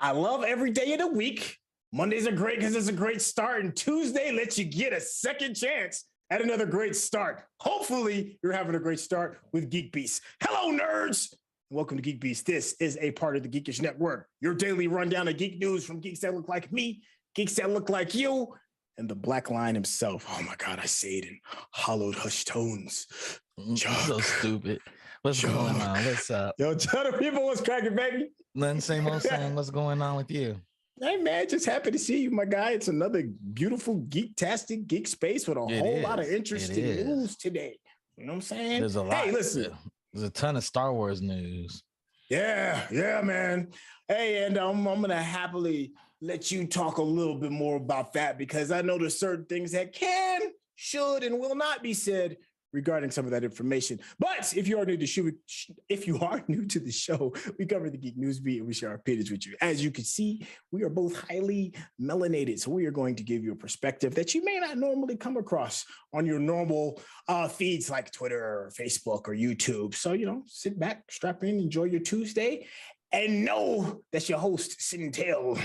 I love every day of the week. Mondays are great because it's a great start, and Tuesday lets you get a second chance at another great start. Hopefully, you're having a great start with GeekBeast. Hello, nerds! Welcome to GeekBeast. This is a part of the Geekish Network, your daily rundown of geek news from geeks that look like me, geeks that look like you, and the Black Lion himself. Oh my God, I say it in hollowed, hushed tones. So stupid. What's going on? What's up? Yo, tell the people what's cracking, baby. Nothing, same old saying. What's going on with you? Hey, man, just happy to see you, my guy. It's another beautiful geek-tastic geek space with a whole lot of interesting news today. You know what I'm saying? There's a lot. Hey, listen. There's a ton of Star Wars news. Yeah, man. Hey, and I'm going to happily let you talk a little bit more about that because I know there's certain things that can, should, and will not be said regarding some of that information. But if you are new to the show, we cover the Geek News Beat and we share our opinions with you. As you can see, we are both highly melanated, so we are going to give you a perspective that you may not normally come across on your normal feeds like Twitter or Facebook or YouTube. So, sit back, strap in, enjoy your Tuesday, and know that your host, Sin Tail,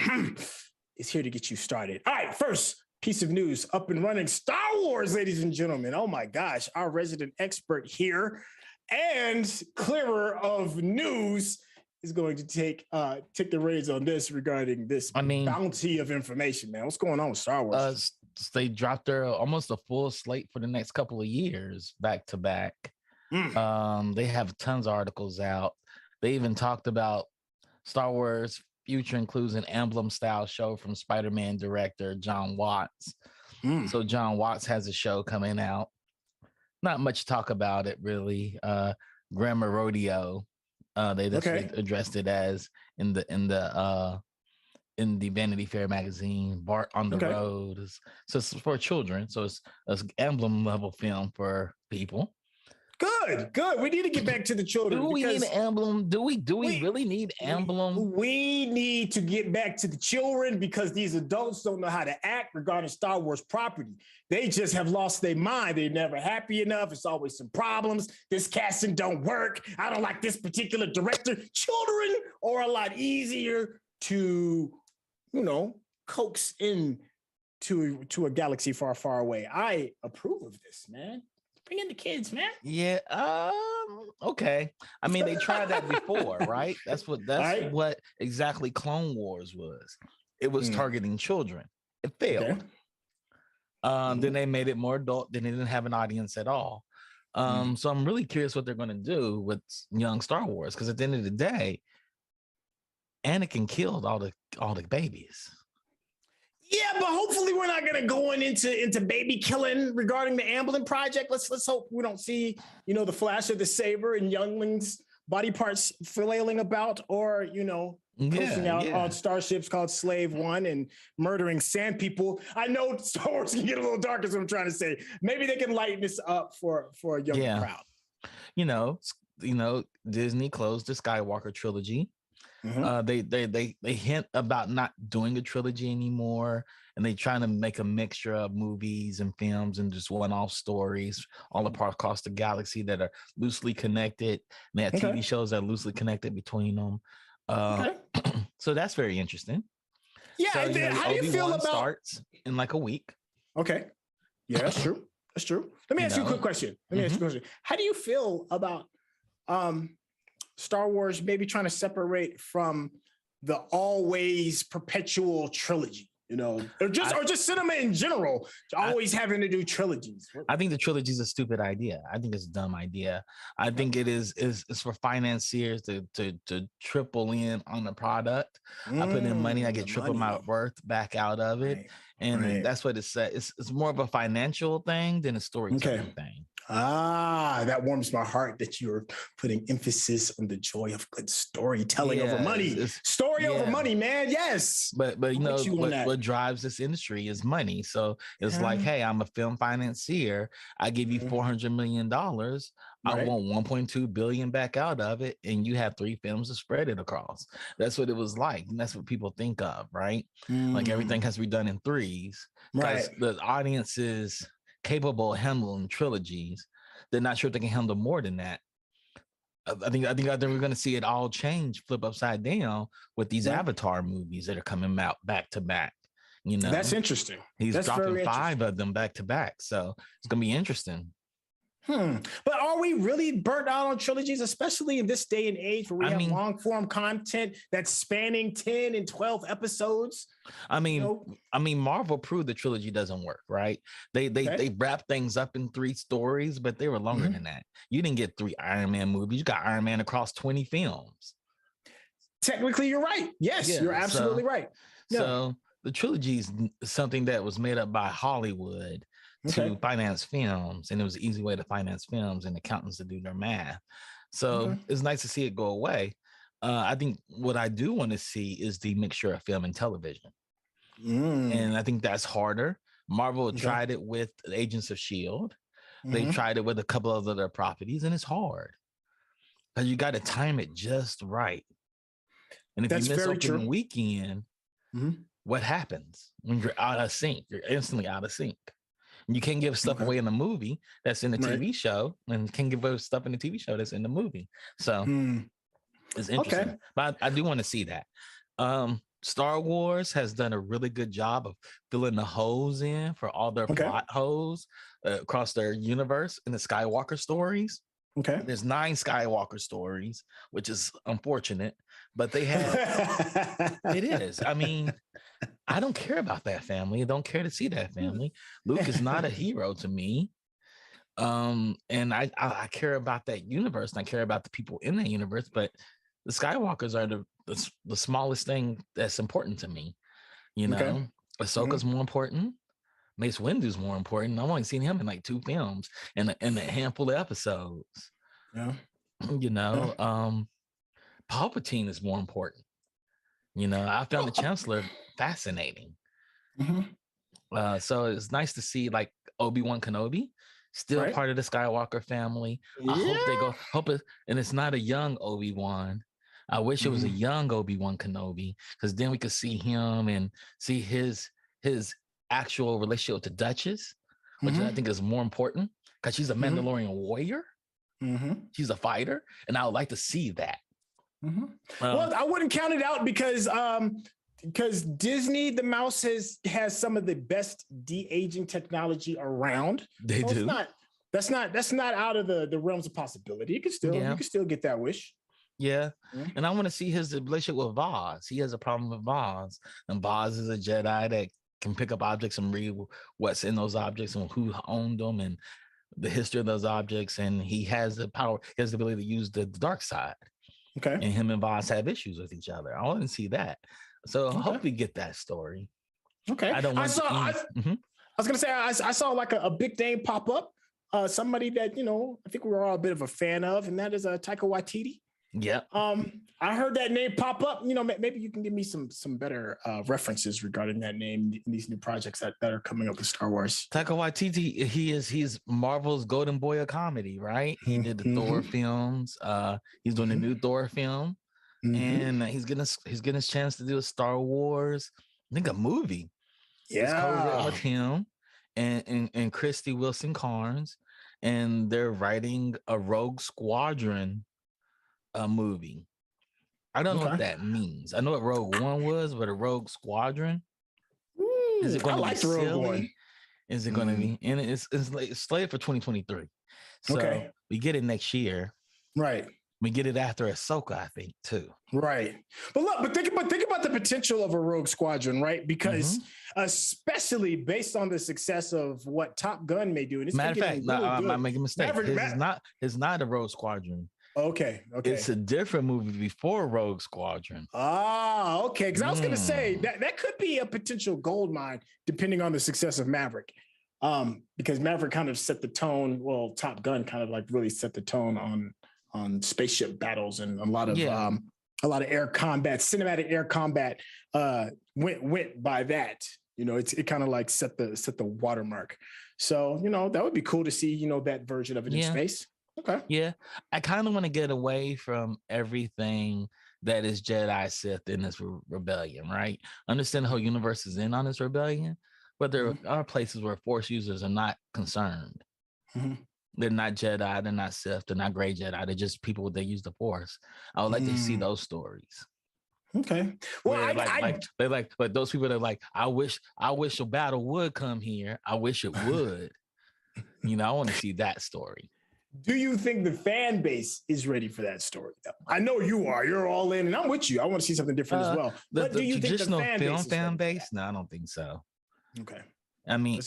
is here to get you started. All right, first piece of news, up and running Star Wars, ladies and gentlemen. Oh my gosh, our resident expert here and clearer of news is going to take the reins on this regarding this bounty of information, man. What's going on with Star Wars? They dropped their almost a full slate for the next couple of years back to back. They have tons of articles out. They even talked about Star Wars future includes an emblem style show from Spider-Man director John Watts. So John Watts has a show coming out. Not much talk about it really. Grammar Rodeo. They just addressed it as in the Vanity Fair magazine. Bart on the Road. So it's for children. So it's emblem level film for people. Good. We need to get back to the children. Do we need an emblem? Do we really need emblem? We need to get back to the children because these adults don't know how to act regarding Star Wars property. They just have lost their mind. They're never happy enough. It's always some problems. This casting don't work. I don't like this particular director. Children are a lot easier to, coax in to a galaxy far, far away. I approve of this, man. Bring in the kids, man. Yeah. Okay. I mean, they tried that before, right? That's what exactly Clone Wars was. It was targeting children. It failed. Then they made it more adult. Then they didn't have an audience at all. So I'm really curious what they're going to do with young Star Wars, because at the end of the day, Anakin killed all the babies. Yeah, but hopefully we're not going to go into baby killing regarding the Amblin project. Let's hope we don't see, the flash of the saber and younglings' body parts flailing about, or, coasting out on starships called Slave One and murdering sand people. I know Star Wars can get a little dark, is what I'm trying to say. Maybe they can lighten this up for a younger crowd. Disney closed the Skywalker trilogy. They hint about not doing a trilogy anymore, and they trying to make a mixture of movies and films and just one-off stories all across the galaxy that are loosely connected. And they have TV shows that are loosely connected between them. So that's very interesting. Yeah, so, how do you feel about starts in like a week? Okay, yeah, that's true. That's true. Let me ask you a quick question. How do you feel about Star Wars maybe trying to separate from the always perpetual trilogy, or just cinema in general, always having to do trilogies? I think the trilogy is a stupid idea. I think it's a dumb idea. I think it is for financiers to triple in on the product. I put in money, I get triple my worth back out of it. Right. And that's what it said. It's more of a financial thing than a storytelling thing. That warms my heart that you're putting emphasis on the joy of good storytelling over money. Over money, man. Yes. But what drives this industry is money. So it's like, hey, I'm a film financier. I give you $400 million. I want 1.2 billion back out of it, and you have 3 films to spread it across. That's what it was like, and that's what people think of, right? Like everything has to be done in 3s. Right. The audience is capable of handling trilogies. They're not sure if they can handle more than that. I think we're going to see it all change, flip upside down with these Avatar movies that are coming out back to back. That's interesting. He's dropping 5 of them back to back, so it's going to be interesting. But are we really burnt out on trilogies, especially in this day and age where we have long form content that's spanning 10 and 12 episodes? Marvel proved the trilogy doesn't work, right? They wrap things up in 3 stories, but they were longer than that. You didn't get 3 Iron Man movies. You got Iron Man across 20 films. Technically, you're right. Yes, you're absolutely right. Yeah. So the trilogy is something that was made up by Hollywood to finance films, and it was an easy way to finance films and accountants to do their math. So it's nice to see it go away. I think what I do want to see is the mixture of film and television. And I think that's harder. Marvel tried it with Agents of S.H.I.E.L.D. They tried it with a couple of other properties, and it's hard. Because you got to time it just right. And if you miss opening weekend, what happens when you're out of sync? You're instantly out of sync. You can't give stuff away in the movie that's in the TV show, and can't give away stuff in the TV show that's in the movie. So it's interesting. But I do want to see that. Star Wars has done a really good job of filling the holes in for all their plot holes across their universe in the Skywalker stories. Okay. There's 9 Skywalker stories, which is unfortunate, but they have. It is. I mean, I don't care about that family. I don't care to see that family. Luke is not a hero to me. And I care about that universe, and I care about the people in that universe, but the Skywalkers are the smallest thing that's important to me. You know, Okay. Ahsoka's more important. Mace Windu's more important. I've only seen him in like 2 films and a handful of episodes. Yeah. You know, Palpatine is more important. You know, I found the Chancellor fascinating. So it's nice to see like Obi-Wan Kenobi still part of the Skywalker family. Yeah. I hope they hope it, and it's not a young Obi-Wan. I wish it was a young Obi-Wan Kenobi, because then we could see him and see his actual relationship with the Duchess, which I think is more important, because she's a Mandalorian warrior. She's a fighter, and I would like to see that. Well, I wouldn't count it out because Disney, the mouse has some of the best de-aging technology around. They do. That's not out of the realms of possibility. You can still get that wish. Yeah. And I want to see his relationship with Vaz. He has a problem with Vaz, and Vaz is a Jedi that can pick up objects and read what's in those objects and who owned them and the history of those objects. And he has the power, he has the ability to use the dark side. Okay. And him and Vaz have issues with each other. I want to see that. So I hope we get that story. Okay. I was gonna say I saw like a big name pop up. Somebody that I think we're all a bit of a fan of, and that is Taika Waititi. Yeah. I heard that name pop up. Maybe you can give me some better references regarding that name in these new projects that are coming up with Star Wars. Taika Waititi, he's Marvel's golden boy of comedy, right? He did the Thor films. He's doing the new Thor film, and he's getting his chance to do a Star Wars, I think, a movie. Yeah, it's co-written with him and Christy Wilson Carnes, and they're writing a Rogue Squadron movie. I don't know what that means. I know what Rogue One was, but a Rogue Squadron. Is it going to be silly? Is it going to be? And it's slated for 2023. So we get it next year. Right. We get it after Ahsoka, I think, too. Right. But think about the potential of a Rogue Squadron, right? Because especially based on the success of what Top Gun may do. And matter of fact, I'm not making a mistake. It's not a Rogue Squadron. Okay. It's a different movie before Rogue Squadron. Ah, okay. Because I was going to say that could be a potential gold mine, depending on the success of Maverick. Because Maverick kind of set the tone. Well, Top Gun kind of like really set the tone on spaceship battles, and a lot of air combat, cinematic air combat went by that. It kind of like set the watermark. So that would be cool to see that version of it in space. Okay. Yeah, I kind of want to get away from everything that is Jedi Sith in this rebellion, right? Understand the whole universe is in on this rebellion, but there are places where Force users are not concerned. They're not Jedi, they're not Sith, they're not gray Jedi, they're just people that use the Force. I would like to see those stories. Okay. Well, but those people that are like, I wish a battle would come here. I wish it would. I want to see that story. Do you think the fan base is ready for that story, though? I know you are. You're all in, and I'm with you. I want to see something different as well. But do you think the fan base? No, I don't think so. Okay. I mean,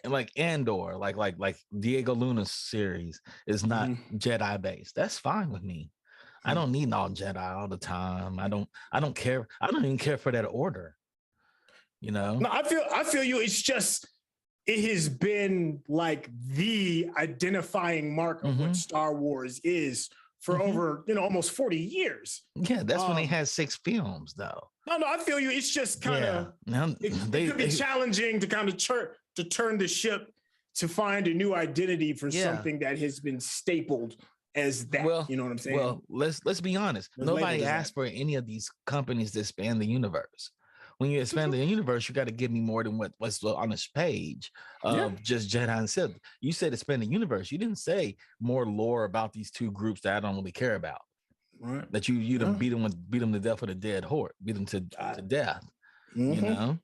like Andor, like Diego Luna's series is not Jedi based. That's fine with me. I don't need all Jedi all the time. I don't care. I don't even care for that order. No, I feel you. It's just, it has been like the identifying mark of what Star Wars is for over, almost 40 years. Yeah, that's when they had 6 films, though. No, I feel you. It's just kind of, it could be challenging to kind of to turn the ship to find a new identity for something that has been stapled as that. Well, you know what I'm saying? Well, let's be honest. Nobody asked for any of these companies to expand the universe. When you expand the universe, you got to give me more than what's on this page of just Jedi and Sith. You said expand the universe. You didn't say more lore about these 2 groups that I don't really care about. Right. That you done beat them to death with a dead horse, beat them to death. And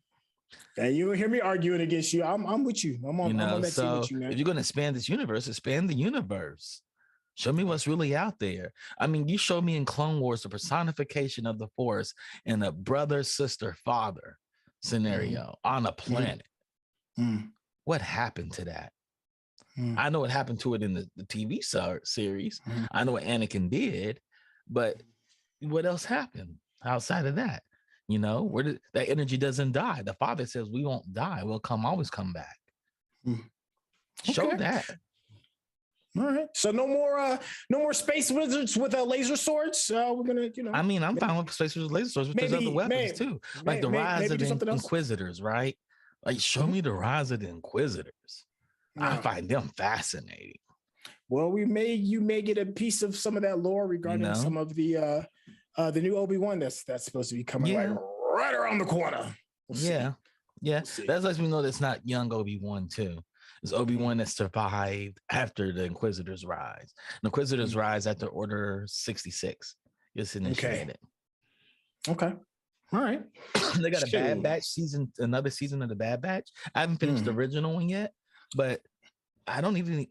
you hear me arguing against you. I'm with you. I'm on that team with you, man. If you're going to expand this universe, expand the universe. Show me what's really out there. I mean, you showed me in Clone Wars the personification of the Force in a brother, sister, father scenario on a planet. Mm-hmm. What happened to that? Mm-hmm. I know what happened to it in the TV series. Mm-hmm. I know what Anakin did, but what else happened outside of that? You know, where did that energy doesn't die? The father says we won't die. We'll always come back. Show that. All right. So no more space wizards with laser swords. We're gonna, I mean, I'm fine with space wizards, laser swords, but there's other weapons too, like the rise of the Inquisitors, right? Like, show me the rise of the Inquisitors. I find them fascinating. Well, you may get a piece of some of that lore regarding some of the new Obi-Wan that's supposed to be coming right around the corner. Yeah. That lets me know that's not young Obi-Wan too. It's Obi-Wan that survived after the Inquisitors rise. The Inquisitors rise after Order 66. It's initiated. Okay. All right. They got a Bad Batch season, another season of the Bad Batch. I haven't finished the original one yet, but I don't need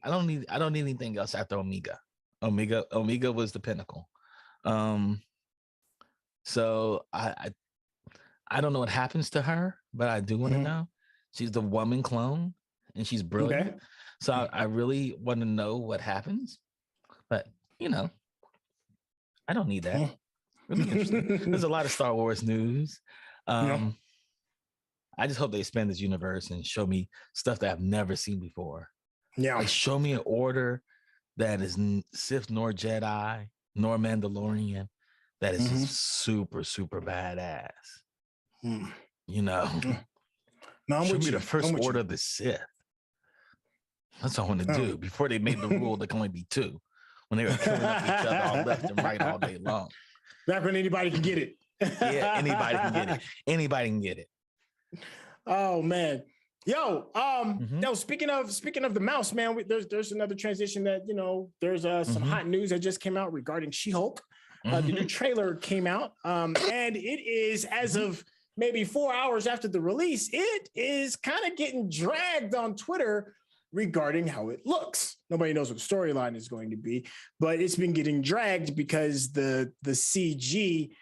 anything else after Omega. Omega was the pinnacle. So I don't know what happens to her, but I do want to know. She's the woman clone and she's brilliant. Okay. So I really want to know what happens. But I don't need that. Really interesting. There's a lot of Star Wars news. I just hope they expand this universe and show me stuff that I've never seen before. Yeah. Like, show me an order that is Sith nor Jedi nor Mandalorian that is just super, super badass. Show me the first order of the Sith. That's all I want to do before they made the rule there can only be two. When they were killing up each other all left and right all day long. Back when anybody can get it. Yeah, anybody can get it. Anybody can get it. Oh man. Yo, speaking of the mouse, man, there's another transition that, there's some hot news that just came out regarding She-Hulk. The new trailer came out, and it is, as of maybe 4 hours after the release, it is kind of getting dragged on Twitter regarding how it looks. Nobody knows what the storyline is going to be, but it's been getting dragged because the CG,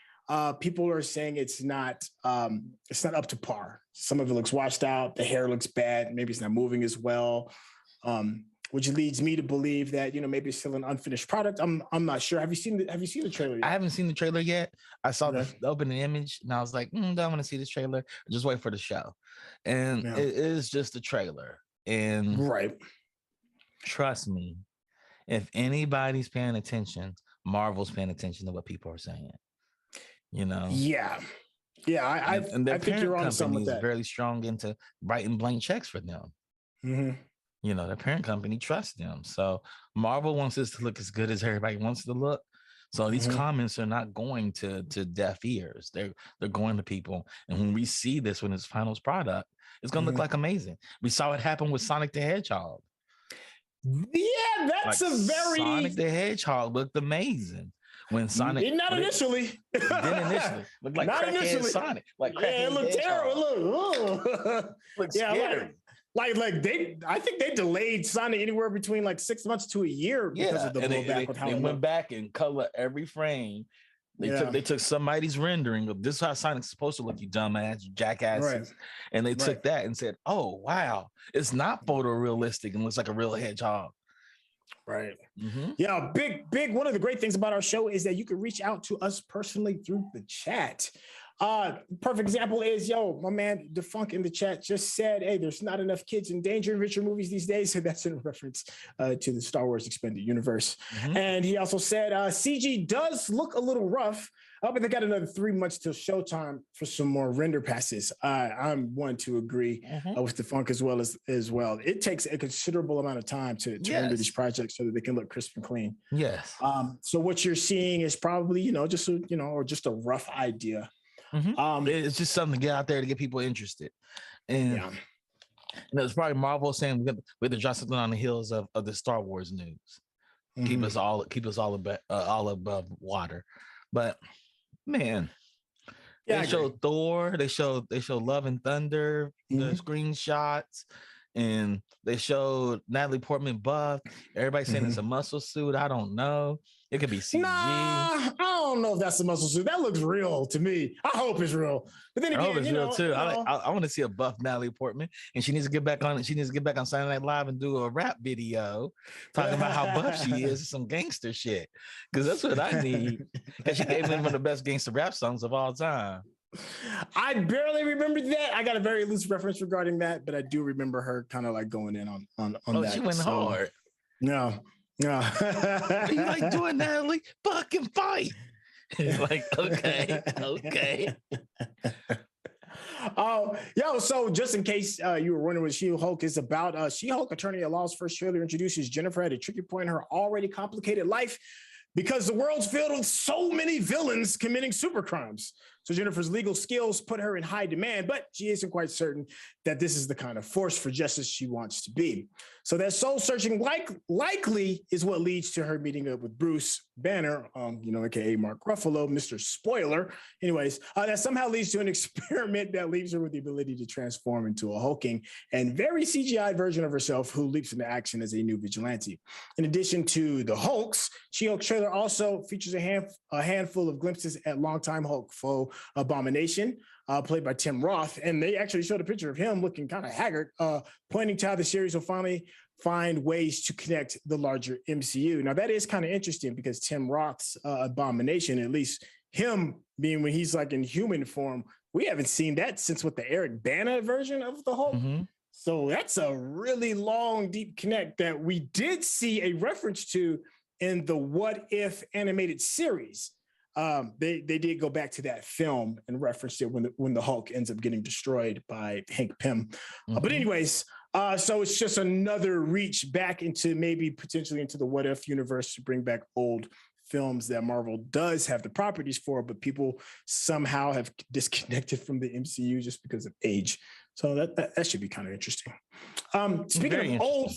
people are saying it's not up to par. Some of it looks washed out. The hair looks bad. Maybe it's not moving as well, which leads me to believe that maybe it's still an unfinished product. I'm not sure. Have you seen the trailer yet? I haven't seen the trailer yet. I saw the opening image and I was like, don't want to see this trailer. Just wait for the show. And it is just a trailer. And trust me, if anybody's paying attention, Marvel's paying attention to what people are saying. Yeah. I think you're on something with that. Is very strong into writing blank checks for them. Their parent company trusts them. So Marvel wants this to look as good as everybody wants it to look. So these comments are not going to deaf ears. They're going to people. And when we see this, when it's final product, it's going to look like amazing. We saw what happened with Sonic the Hedgehog. Yeah, that's Sonic the Hedgehog looked amazing. When Sonic initially looked like crackhead Sonic. Like crackhead it looked terrible. Looked scary. I think they delayed Sonic anywhere between 6 months to a year because of the blowback with how they went back and color every frame. They took somebody's rendering of this is how Sonic's supposed to look, you dumbass, you jackasses. And they took that and said, oh wow, it's not photorealistic and looks like a real hedgehog. Right. Yeah, big one of the great things about our show is that you can reach out to us personally through the chat. Perfect example is, my man Defunk in the chat just said, hey, there's not enough kids in danger in richer movies these days. So that's in reference to the Star Wars Expanded Universe. And he also said CG does look a little rough, but they got another 3 months till showtime for some more render passes. I'm one to agree with Defunk as well. It takes a considerable amount of time to render these projects so that they can look crisp and clean. Yes. So what you're seeing is probably, just a rough idea. It's just something to get out there to get people interested. And it's probably Marvel saying we have to drop something on the heels of the Star Wars news. Keep us all above water. But man, they showed Thor, they showed Love and Thunder, the screenshots, and they showed Natalie Portman buff. Everybody saying it's a muscle suit. I don't know. It could be CG. Nah, I don't know if that's a muscle suit. That looks real to me. I hope it's real. But then again, I hope it's real too. I want to see a buff Natalie Portman, and she needs to get back on. She needs to get back on Saturday Night Live and do a rap video talking about how buff she is, some gangster shit. Because that's what I need. Because she gave me one of the best gangster rap songs of all time. I barely remember that. I got a very loose reference regarding that, but I do remember her kind of like going in on that. She went hard. No. What you like doing, Natalie? Fucking fight. Like, okay. So just in case you were wondering what She-Hulk is about, She-Hulk Attorney at Law's first trailer introduces Jennifer at a tricky point in her already complicated life because the world's filled with so many villains committing super crimes. So Jennifer's legal skills put her in high demand, but she isn't quite certain that this is the kind of force for justice she wants to be. So that soul searching likely is what leads to her meeting up with Bruce Banner, aka Mark Ruffalo, Mr. Spoiler. Anyways, that somehow leads to an experiment that leaves her with the ability to transform into a hulking and very CGI version of herself who leaps into action as a new vigilante. In addition to the Hulks, She-Hulk trailer also features a handful of glimpses at longtime Hulk foe Abomination, played by Tim Roth. And they actually showed a picture of him looking kind of haggard, pointing to how the series will finally find ways to connect the larger MCU. Now, that is kind of interesting because Tim Roth's Abomination, at least him being when he's like in human form, we haven't seen that since the Eric Bana version of the Hulk. Mm-hmm. So that's a really long, deep connect that we did see a reference to in the What If animated series. They did go back to that film and referenced it when the Hulk ends up getting destroyed by Hank Pym. Mm-hmm. But anyways, so it's just another reach back into maybe potentially into the What If universe to bring back old films that Marvel does have the properties for, but people somehow have disconnected from the MCU just because of age. So that should be kind of interesting. Speaking of old.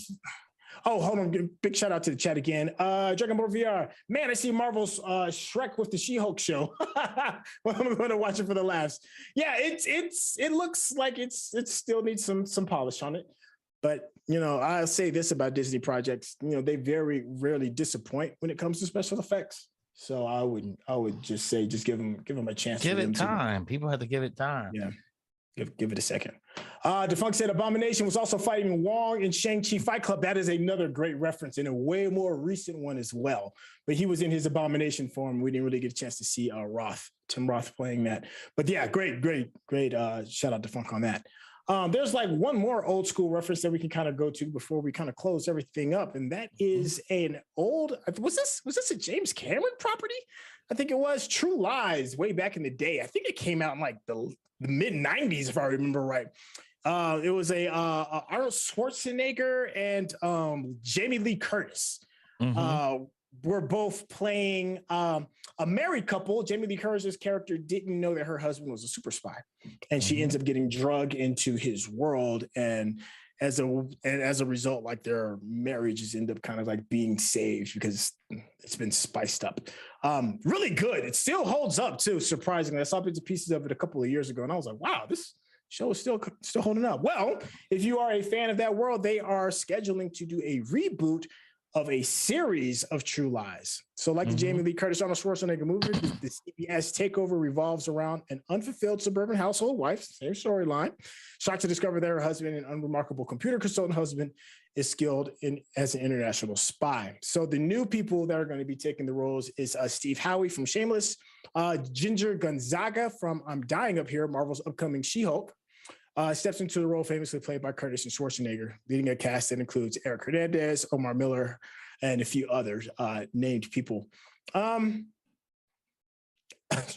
Oh, hold on. Big shout out to the chat again. Dragon Ball VR. Man, I see Marvel's Shrek with the She-Hulk show. Well, I'm going to watch it for the laughs. Yeah, it looks like it still needs some polish on it. But, I'll say this about Disney projects. They very rarely disappoint when it comes to special effects. So I would just say, just give them a chance. Give it time. People have to give it time. Yeah. Give it a second. Defunct said Abomination was also fighting Wong in Shang-Chi Fight Club. That is another great reference and a way more recent one as well. But he was in his Abomination form. We didn't really get a chance to see Tim Roth playing that. But yeah, great. Shout out to Funk on that. There's like one more old school reference that we can kind of go to before we kind of close everything up. And that is an old, was this a James Cameron property? I think it was True Lies way back in the day. I think it came out in like the mid 90s, if I remember right. It was Arnold Schwarzenegger and Jamie Lee Curtis. Mm-hmm. Were both playing a married couple. Jamie Lee Curtis's character didn't know that her husband was a super spy, and she ends up getting drugged into his world. And as a result, like their marriages end up kind of like being saved because it's been spiced up. Really good. It still holds up too. Surprisingly, I saw bits and pieces of it a couple of years ago, and I was like, wow, this show is still holding up. Well, if you are a fan of that world, they are scheduling to do a reboot of a series of True Lies. So like the Jamie Lee Curtis, Arnold Schwarzenegger movie, the CBS takeover revolves around an unfulfilled suburban household wife, same storyline, shocked to discover that her husband, an unremarkable computer consultant husband, is skilled as an international spy. So the new people that are going to be taking the roles is Steve Howey from Shameless, Ginger Gonzaga from I'm Dying Up Here, Marvel's upcoming She-Hulk, steps into the role famously played by Curtis and Schwarzenegger, leading a cast that includes Eric Hernandez, Omar Miller, and a few others named people.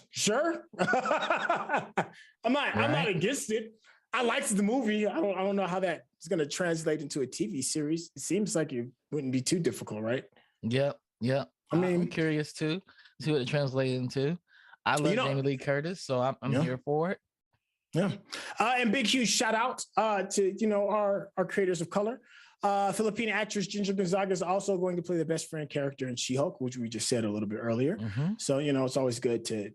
Sure. I'm not against it. I liked the movie. I don't know how that is going to translate into a TV series. It seems like it wouldn't be too difficult, right? Yep. I mean, I'm curious too, see what it translates into. I love Jamie Lee Curtis, so I'm here for it. Yeah. And big, huge shout out to, our creators of color. Filipina actress Ginger Gonzaga is also going to play the best friend character in She-Hulk, which we just said a little bit earlier. Mm-hmm. So, it's always good to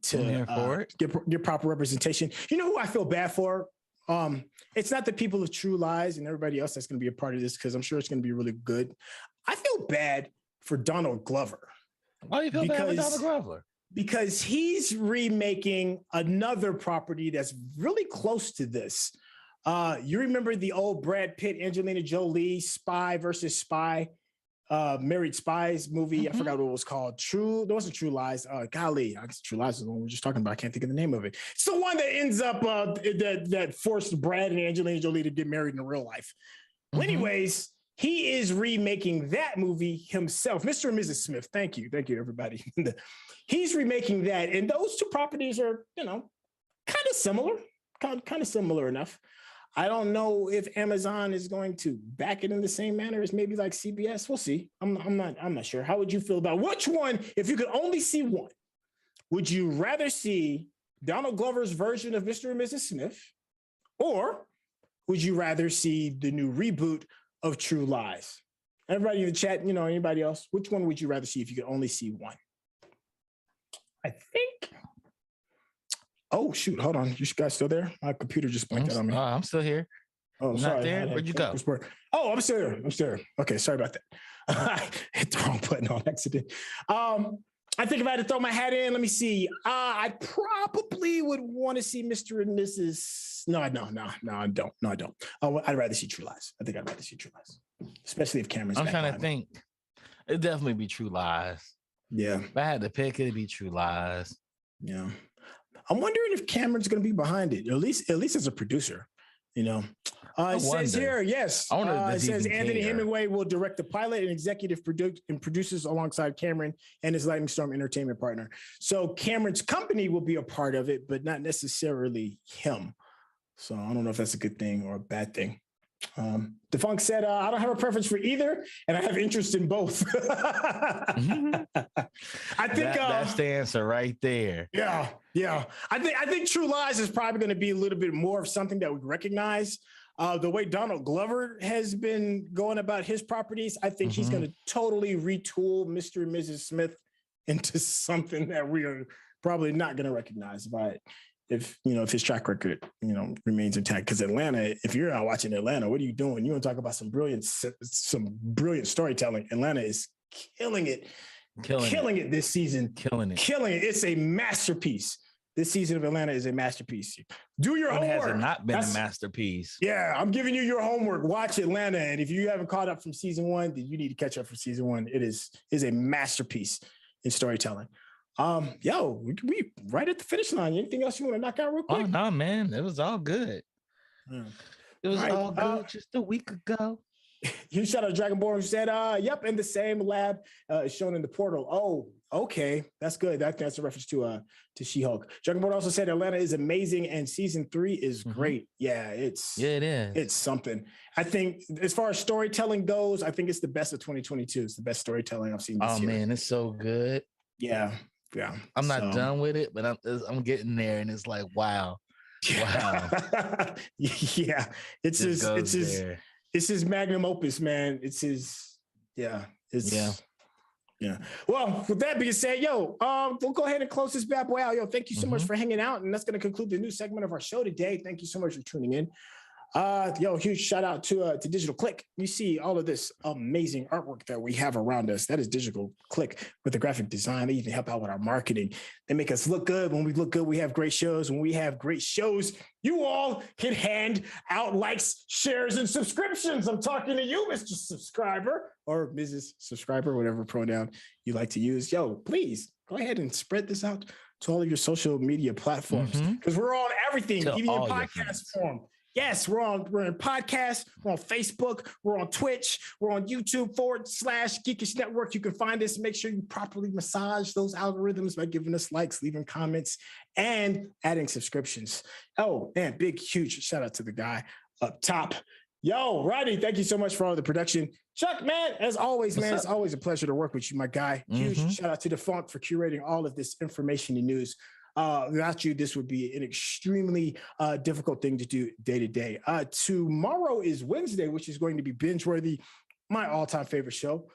get proper representation. You know who I feel bad for? It's not the people of True Lies and everybody else that's going to be a part of this, because I'm sure it's going to be really good. I feel bad for Donald Glover. Why do you feel bad for Donald Glover? Because he's remaking another property that's really close to this. You remember the old Brad Pitt, Angelina Jolie, Spy versus Spy, Married Spies movie? I forgot what it was called. There wasn't True Lies. Golly, I guess True Lies is the one we were just talking about. I can't think of the name of it. It's the one that ends up that forced Brad and Angelina Jolie to get married in real life. Well, anyways, he is remaking that movie himself. Mr. and Mrs. Smith. Thank you, everybody. He's remaking that, and those two properties are, kind of similar, kind of similar enough. I don't know if Amazon is going to back it in the same manner as maybe like CBS. We'll see. I'm not sure. How would you feel about which one? If you could only see one, would you rather see Donald Glover's version of Mr. and Mrs. Smith, or would you rather see the new reboot of True Lies? Everybody in the chat, anybody else? Which one would you rather see if you could only see one? I think. Oh, shoot. Hold on. You guys still there? My computer just blinked out on me. I'm still here. Oh, I'm sorry. not there. Where'd you go? Oh, I'm still here. Okay, sorry about that. I hit the wrong button on accident. I think if I had to throw my hat in, let me see. I probably would want to see Mr. and Mrs. No, I don't. I'd rather see True Lies. I think I'd rather see True Lies, especially if Cameron's I'm back trying on. to think. It'd definitely be True Lies. Yeah. If I had to pick, it'd be True Lies. Yeah. I'm wondering if Cameron's going to be behind it, at least as a producer. It says here, yes. It says Anthony Hemingway will direct the pilot and executive produces alongside Cameron and his Lightning Storm Entertainment partner. So Cameron's company will be a part of it, but not necessarily him. So I don't know if that's a good thing or a bad thing. Defunk said, I don't have a preference for either, and I have interest in both. I think that's the answer right there. Yeah. I think True Lies is probably going to be a little bit more of something that we recognize. The way Donald Glover has been going about his properties, I think he's going to totally retool Mr. and Mrs. Smith into something that we are probably not going to recognize if his track record, remains intact. Because Atlanta, if you're out watching Atlanta, what are you doing? You want to talk about some brilliant storytelling. Atlanta is killing it this season. Killing it. It's a masterpiece. This season of Atlanta is a masterpiece. Do your homework. Has it not been a masterpiece? Yeah, I'm giving you your homework. Watch Atlanta, and if you haven't caught up from season one, then you need to catch up from season one. It is a masterpiece in storytelling. We right at the finish line. Anything else you want to knock out real quick? Oh no, man, it was all good. It was all good just a week ago. Huge shout out to Dragonborn, who said, yep, in the same lab is shown in the portal. Oh, okay. That's good. That's a reference to She-Hulk. Dragonborn also said Atlanta is amazing and season 3 is great. Yeah, it is. It's something. I think as far as storytelling goes, I think it's the best of 2022. It's the best storytelling I've seen this year. Oh man, it's so good. Yeah. I'm not done with it, but I'm getting there, and it's like, wow. Yeah. It's his magnum opus, man. Yeah. Well, with that being said, we'll go ahead and close this bad boy out. Thank you so much for hanging out. And that's going to conclude the new segment of our show today. Thank you so much for tuning in. Huge shout out to Digital Click. You see all of this amazing artwork that we have around us. That is Digital Click with the graphic design. They even help out with our marketing. They make us look good. When we look good, we have great shows. When we have great shows, you all can hand out likes, shares, and subscriptions. I'm talking to you, Mr. Subscriber or Mrs. Subscriber, whatever pronoun you like to use. Please go ahead and spread this out to all of your social media platforms because we're on everything, even in podcast form. Yes, we're in podcasts, we're on Facebook, we're on Twitch, we're on YouTube /Geekish Network. You can find us. Make sure you properly massage those algorithms by giving us likes, leaving comments, and adding subscriptions. Oh, man, big, huge shout out to the guy up top. Rodney, thank you so much for all the production. Chuck, man, as always, it's always a pleasure to work with you, my guy. Huge shout out to Defunk for curating all of this information and news. Without you, this would be an extremely difficult thing to do day to day. Tomorrow is Wednesday, which is going to be binge worthy, my all-time favorite show.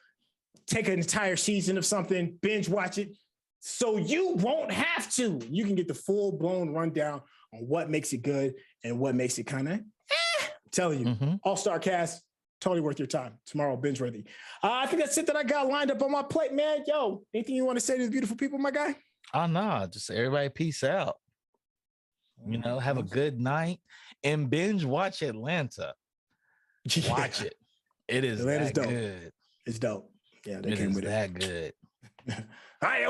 Take an entire season of something, binge watch it, so you won't have to. You can get the full-blown rundown on what makes it good and what makes it kind of, I'm telling you, all-star cast, totally worth your time. Tomorrow, binge worthy. I think that's it that I got lined up on my plate, man. Yo, anything you want to say to the beautiful people, my guy? Oh, no, just everybody peace out. Have a good night and binge watch Atlanta. Watch it. It is Atlanta's that dope. good. It's dope. Yeah, they It came is with that good. All right,